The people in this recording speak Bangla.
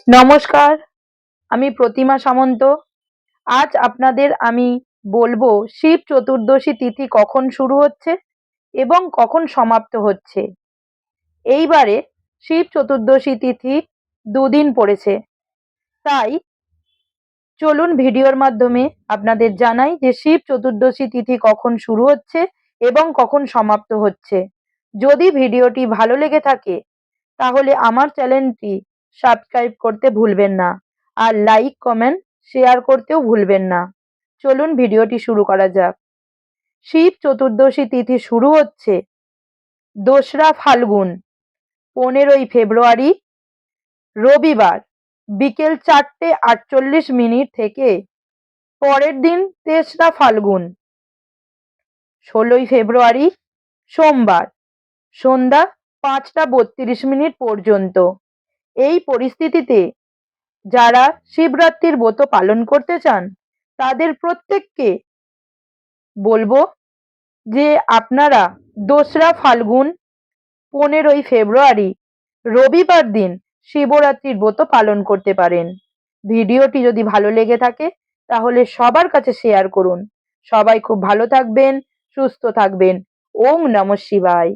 নমস্কার, আমি প্রতিমা সামন্ত। আজ আপনাদের আমি বলবো শিব চতুর্দশী তিথি কখন শুরু হচ্ছে এবং কখন সমাপ্ত হচ্ছে। এইবারে শিব চতুর্দশী তিথি দুদিন পড়েছে, তাই চলুন ভিডিওর মাধ্যমে আপনাদের জানাই যে শিব চতুর্দশী তিথি কখন শুরু হচ্ছে এবং কখন সমাপ্ত হচ্ছে। যদি ভিডিওটি ভালো লেগে থাকে তাহলে আমার চ্যানেলটি সাবস্ক্রাইব করতে ভুলবেন না, আর লাইক কমেন্ট শেয়ার করতেও ভুলবেন না। চলুন ভিডিওটি শুরু করা যাক। শিব চতুর্দশী তিথি শুরু হচ্ছে 2রা ফাল্গুন 15ই ফেব্রুয়ারি রবিবার বিকেল 4:48 থেকে। পরের দিন 3রা ফাল্গুন 16ই ফেব্রুয়ারি সোমবার সন্ধ্যা 5:32 পর্যন্ত। এই পরিস্থিতিতে যারা শিবরাত্রির ব্রত পালন করতে চান তাদের প্রত্যেককে বলবো যে আপনারা 2রা ফাল্গুন 15ই ফেব্রুয়ারি রবিবার দিন শিবরাত্রির ব্রত পালন করতে পারেন। ভিডিওটি যদি ভালো লেগে থাকে তাহলে সবার কাছে শেয়ার করুন। সবাই খুব ভালো থাকবেন, সুস্থ থাকবেন। ওম নমঃ শিবায়।